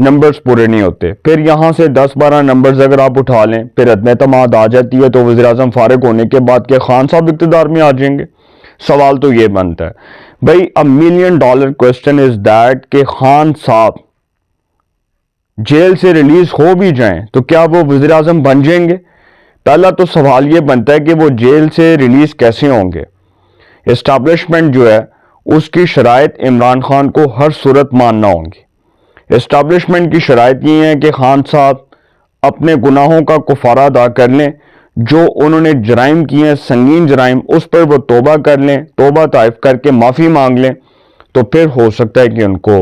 Numbers پورے نہیں ہوتے، پھر یہاں سے 10-12 نمبرز اگر آپ اٹھا لیں پھر عدم اعتماد آ جاتی ہے، تو وزیر اعظم فارغ ہونے کے بعد کہ خان صاحب اقتدار میں آ جائیں گے؟ سوال تو یہ بنتا ہے بھائی، $1 ملین کوسچن از دیٹ کہ خان صاحب جیل سے ریلیز ہو بھی جائیں تو کیا وہ وزیر اعظم بن جائیں گے؟ پہلا تو سوال یہ بنتا ہے کہ وہ جیل سے ریلیز کیسے ہوں گے؟ اسٹیبلشمنٹ جو ہے اس کی شرائط عمران خان کو ہر صورت ماننا ہوں گی۔ اسٹیبلشمنٹ کی شرائط یہ ہیں کہ خان صاحب اپنے گناہوں کا کفارہ ادا کر لیں، جو انہوں نے جرائم کیے ہیں سنگین جرائم، اس پر وہ توبہ کر لیں، توبہ طائف کر کے معافی مانگ لیں، تو پھر ہو سکتا ہے کہ ان کو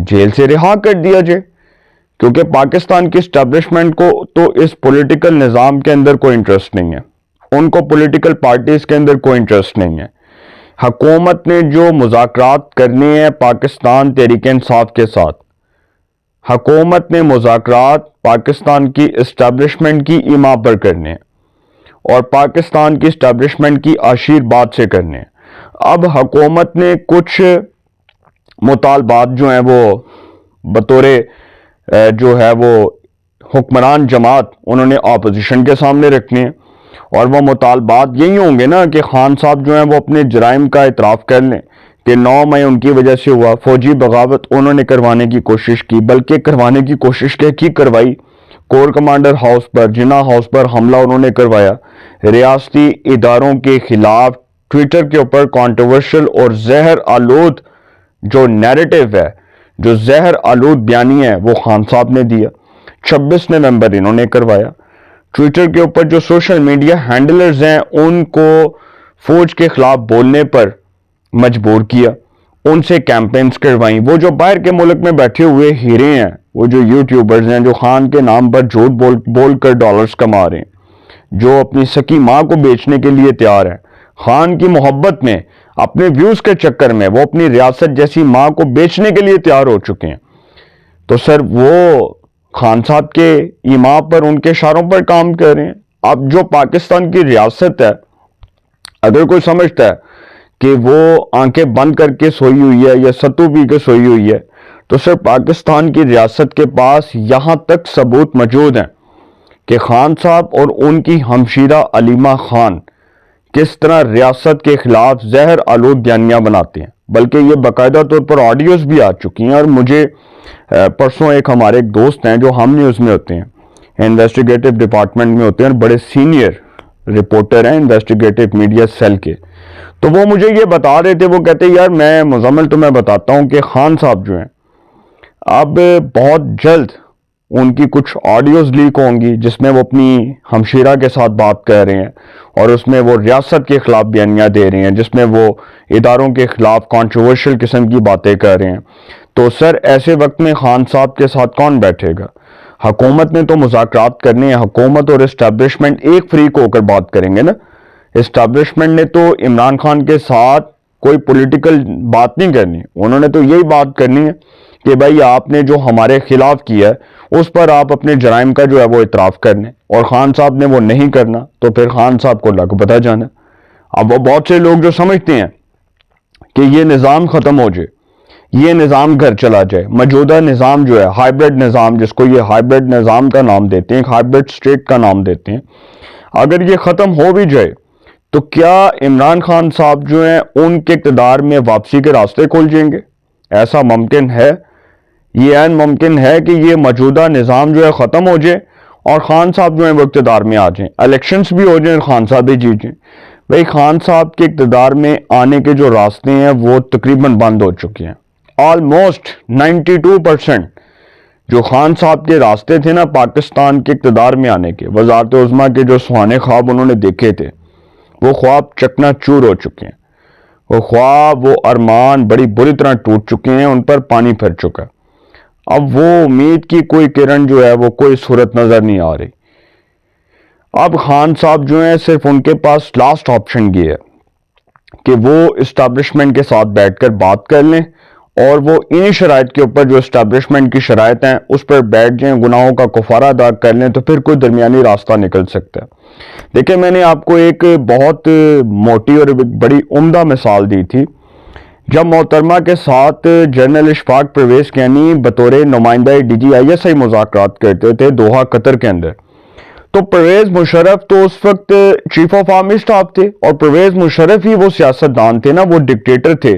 جیل سے رہا کر دیا جائے، کیونکہ پاکستان کی اسٹیبلشمنٹ کو تو اس پولیٹیکل نظام کے اندر کوئی انٹرسٹ نہیں ہے، ان کو پولیٹیکل پارٹیز کے اندر کوئی انٹرسٹ نہیں ہے۔ حکومت نے جو مذاکرات کرنے ہیں پاکستان تحریک انصاف کے ساتھ، حکومت نے مذاکرات پاکستان کی اسٹیبلشمنٹ کی ایما پر کرنے ہیں اور پاکستان کی اسٹیبلشمنٹ کی عشیر بات سے کرنے ہیں۔ اب حکومت نے کچھ مطالبات جو ہیں وہ بطور جو ہے وہ حکمران جماعت انہوں نے اپوزیشن کے سامنے رکھنے ہیں، اور وہ مطالبات یہی ہوں گے نا کہ خان صاحب جو ہیں وہ اپنے جرائم کا اعتراف کر لیں کہ 9 مئی ان کی وجہ سے ہوا، فوجی بغاوت انہوں نے کروانے کی کوشش کی، بلکہ کروانے کی کوشش کی کروائی، کور کمانڈر ہاؤس پر، جناح ہاؤس پر حملہ انہوں نے کروایا، ریاستی اداروں کے خلاف ٹویٹر کے اوپر کانٹروورشل اور زہر آلود جو نیریٹو ہے، جو زہر آلود بیانی ہے، وہ خان صاحب نے دیا۔ 26 نومبر انہوں نے کروایا۔ ٹویٹر کے اوپر جو سوشل میڈیا ہینڈلرز ہیں ان کو فوج کے خلاف بولنے پر مجبور کیا، ان سے کیمپینز کروائیں۔ وہ جو باہر کے ملک میں بیٹھے ہوئے ہیرے ہیں، وہ جو یوٹیوبرز ہیں جو خان کے نام پر جھوٹ بول کر ڈالرز کما رہے ہیں، جو اپنی سکی ماں کو بیچنے کے لیے تیار ہیں، خان کی محبت میں اپنے ویوز کے چکر میں وہ اپنی ریاست جیسی ماں کو بیچنے کے لیے تیار ہو چکے ہیں، تو سر وہ خان صاحب کے ایما پر، ان کے اشاروں پر کام کر رہے ہیں۔ اب جو پاکستان کی ریاست ہے، اگر کوئی سمجھتا ہے کہ وہ آنکھیں بند کر کے سوئی ہوئی ہے یا ستو پی کے سوئی ہوئی ہے، تو سر پاکستان کی ریاست کے پاس یہاں تک ثبوت موجود ہیں کہ خان صاحب اور ان کی ہمشیرہ علیمہ خان کس طرح ریاست کے خلاف زہر آلود بیانیاں بناتے ہیں، بلکہ یہ باقاعدہ طور پر آڈیوز بھی آ چکی ہیں۔ اور مجھے پرسوں ہمارے ایک دوست ہیں جو ہم نیوز میں ہوتے ہیں، انویسٹیگیٹو ڈپارٹمنٹ میں ہوتے ہیں، بڑے سینئر رپورٹر ہیں انویسٹیگیٹو میڈیا سیل کے، تو وہ مجھے یہ بتا رہے تھے، وہ کہتے ہیں یار میں مزمل تمہیں بتاتا ہوں کہ خان صاحب جو ہیں اب بہت جلد ان کی کچھ آڈیوز لیک ہوں گی جس میں وہ اپنی ہمشیرہ کے ساتھ بات کر رہے ہیں، اور اس میں وہ ریاست کے خلاف بیانیاں دے رہے ہیں، جس میں وہ اداروں کے خلاف کانٹروورشل قسم کی باتیں کر رہے ہیں۔ تو سر ایسے وقت میں خان صاحب کے ساتھ کون بیٹھے گا؟ حکومت نے تو مذاکرات کرنے ہیں، حکومت اور اسٹیبلشمنٹ ایک فریق ہو کر بات کریں گے نا۔ اسٹیبلشمنٹ نے تو عمران خان کے ساتھ کوئی پولیٹیکل بات نہیں کرنی، انہوں نے تو یہی بات کرنی ہے کہ بھائی آپ نے جو ہمارے خلاف کیا ہے اس پر آپ اپنے جرائم کا جو ہے وہ اعتراف کر لیں، اور خان صاحب نے وہ نہیں کرنا تو پھر خان صاحب کو لگ پتہ جانا۔ اب وہ بہت سے لوگ جو سمجھتے ہیں کہ یہ نظام ختم ہو جائے، یہ نظام گھر چلا جائے، موجودہ نظام جو ہے ہائیبرڈ نظام، جس کو یہ ہائیبرڈ نظام کا نام دیتے ہیں، ہائیبرڈ اسٹیٹ کا نام دیتے ہیں، اگر یہ ختم ہو بھی جائے تو کیا عمران خان صاحب جو ہیں ان کے اقتدار میں واپسی کے راستے کھل جائیں گے؟ ایسا ممکن ہے، یہ عین ممکن ہے کہ یہ موجودہ نظام جو ہے ختم ہو جائے اور خان صاحب جو ہیں وہ اقتدار میں آ جائیں، الیکشنز بھی ہو جائیں، خان صاحب بھی جیت جائیں۔ بھائی خان صاحب کے اقتدار میں آنے کے جو راستے ہیں وہ تقریباً بند ہو چکے ہیں، آلموسٹ 92% جو خان صاحب کے راستے تھے نا پاکستان کے اقتدار میں آنے کے، وزارت عظمیٰ کے جو سہانے خواب انہوں نے دیکھے تھے، وہ خواب چکنا چور ہو چکے ہیں، وہ خواب، وہ ارمان بڑی بری طرح ٹوٹ چکے ہیں، ان پر پانی پھر چکا ہے۔ اب وہ امید کی کوئی کرن جو ہے وہ کوئی صورت نظر نہیں آ رہی۔ اب خان صاحب جو ہیں صرف ان کے پاس لاسٹ آپشن یہ ہے کہ وہ اسٹیبلشمنٹ کے ساتھ بیٹھ کر بات کر لیں، اور وہ انہی شرائط کے اوپر جو اسٹیبلشمنٹ کی شرائط ہیں اس پر بیٹھ جائیں، گناہوں کا کفارہ ادا کر لیں، تو پھر کوئی درمیانی راستہ نکل سکتا ہے۔ دیکھیں میں نے آپ کو ایک بہت موٹی اور بڑی عمدہ مثال دی تھی جب محترمہ کے ساتھ جنرل اشفاق پرویز کینی بطور نمائندہ DGISI مذاکرات کرتے تھے دوحہ قطر کے اندر، تو پرویز مشرف تو اس وقت چیف آف آرمی اسٹاف تھے، اور پرویز مشرف ہی وہ سیاستدان تھے نا، وہ ڈکٹیٹر تھے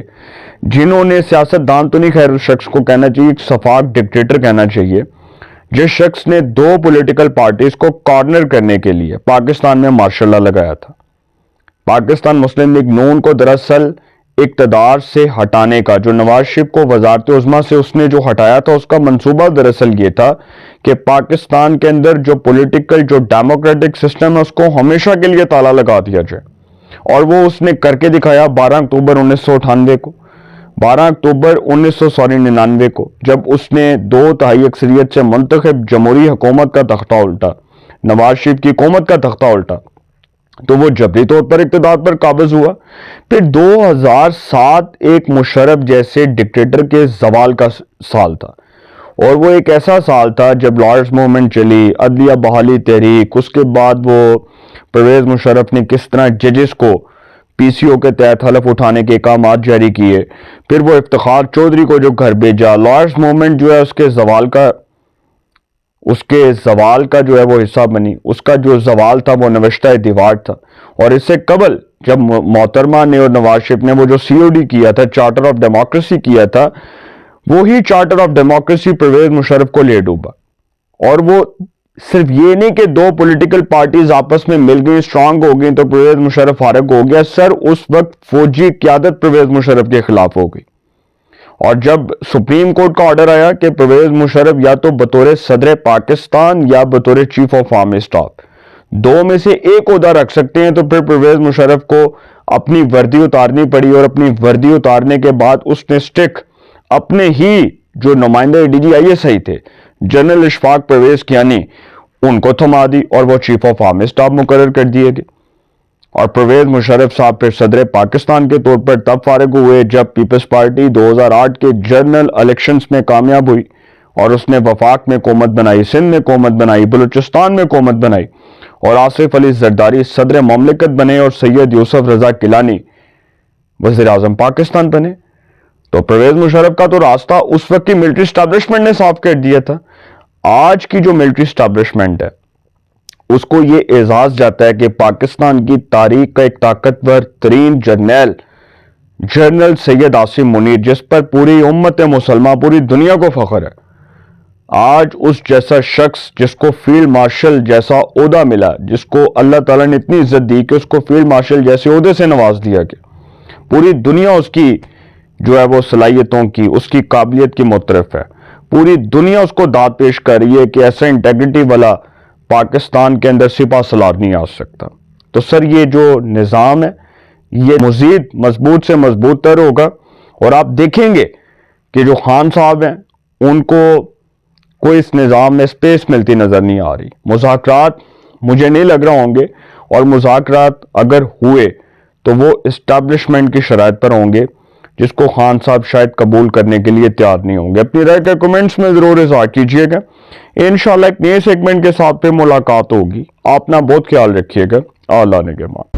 جنہوں نے، سیاستدان تو نہیں خیر اس شخص کو کہنا چاہیے، ایک صفاق ڈکٹیٹر کہنا چاہیے، جس شخص نے 2 پولیٹیکل پارٹیز کو کارنر کرنے کے لیے پاکستان میں مارشل لا لگایا تھا۔ پاکستان مسلم لیگ نون کو دراصل اقتدار سے ہٹانے کا، جو نواز شریف کو وزارت عظمیٰ سے اس نے جو ہٹایا تھا، اس کا منصوبہ دراصل یہ تھا کہ پاکستان کے اندر جو پولیٹیکل، جو ڈیموکریٹک سسٹم ہے، اس کو ہمیشہ کے لیے تالا لگا دیا جائے، اور وہ اس نے کر کے دکھایا 12 اکتوبر 1998 کو، 12 اکتوبر 1999 کو، جب اس نے 2/3 اکثریت سے منتخب جمہوری حکومت کا تختہ الٹا، نواز شریف کی حکومت کا تختہ الٹا، تو وہ جبری طور پر اقتدار پر قابض ہوا۔ پھر 2007 ایک مشرف جیسے ڈکٹیٹر کے زوال کا سال تھا، اور وہ ایک ایسا سال تھا جب لارڈز موومنٹ چلی، عدلیہ بحالی تحریک، اس کے بعد وہ پرویز مشرف نے کس طرح ججز کو PCO کے تحت حلف اٹھانے کے احکامات جاری کیے، پھر وہ افتخار چودھری کو جو گھر بھیجا، لارڈز موومنٹ جو ہے اس کے زوال کا جو ہے وہ حصہ بنی، اس کا جو زوال تھا وہ نوشتہ دیوار تھا۔ اور اس سے قبل جب محترمہ نے اور نواز شریف نے وہ جو COD کیا تھا، چارٹر آف ڈیموکریسی کیا تھا، وہی charter of democracy Pervez Musharraf کو لے ڈوبا۔ اور وہ صرف یہ نہیں کہ 2 پولیٹیکل پارٹیز آپس میں مل گئی، اسٹرانگ ہو گئی تو پرویز مشرف فارغ ہو گیا، سر اس وقت فوجی قیادت پرویز مشرف کے خلاف ہو گئی، اور جب سپریم کورٹ کا آرڈر آیا کہ پرویز مشرف یا تو بطور صدر پاکستان یا بطور چیف آف آرمی اسٹاف 2 میں سے ایک عہدہ رکھ سکتے ہیں، تو پھر پرویز مشرف کو اپنی وردی اتارنی پڑی، اور اپنی وردی اتارنے کے بعد اس نے سٹک اپنے ہی جو نمائندہ DGISI تھے جنرل اشفاق پرویز کینی، ان کو تھما دی، اور وہ چیف آف آرمی اسٹاف مقرر کر دیے گئے۔ اور پرویز مشرف صاحب پھر صدر پاکستان کے طور پر تب فارغ ہوئے جب پیپلز پارٹی 2008 کے جنرل الیکشنز میں کامیاب ہوئی، اور اس نے وفاق میں حکومت بنائی، سندھ میں حکومت بنائی، بلوچستان میں حکومت بنائی، اور آصف علی زرداری صدر مملکت بنے، اور سید یوسف رضا گیلانی وزیر اعظم پاکستان بنے۔ تو پرویز مشرف کا تو راستہ اس وقت کی ملٹری اسٹیبلشمنٹ نے صاف کر دیا تھا۔ آج کی جو ملٹری اسٹیبلشمنٹ ہے اس کو یہ اعزاز جاتا ہے کہ پاکستان کی تاریخ کا ایک طاقتور ترین جنرل سید عاصم منیر، جس پر پوری امت مسلمہ، پوری دنیا کو فخر ہے، آج اس جیسا شخص جس کو فیلڈ مارشل جیسا عہدہ ملا، جس کو اللہ تعالیٰ نے اتنی عزت دی کہ اس کو فیلڈ مارشل جیسے عہدے سے نواز دیا گیا، پوری دنیا اس کی جو ہے وہ صلاحیتوں کی، اس کی قابلیت کی معترف ہے، پوری دنیا اس کو داد پیش کر رہی ہے کہ ایسا انٹیگریٹی والا پاکستان کے اندر سپہ سالار نہیں آ سکتا۔ تو سر یہ جو نظام ہے یہ مزید مضبوط سے مضبوط تر ہوگا، اور آپ دیکھیں گے کہ جو خان صاحب ہیں ان کو کوئی اس نظام میں سپیس ملتی نظر نہیں آ رہی۔ مذاکرات مجھے نہیں لگ رہا ہوں گے، اور مذاکرات اگر ہوئے تو وہ اسٹیبلشمنٹ کی شرائط پر ہوں گے، جس کو خان صاحب شاید قبول کرنے کے لیے تیار نہیں ہوں گے۔ اپنی رائے کا کمنٹس میں ضرور اظہار کیجیے گا۔ انشاءاللہ ایک نئے سیگمنٹ کے ساتھ پہ ملاقات ہوگی۔ آپ اپنا بہت خیال رکھیے گا۔ اللہ نگہبان۔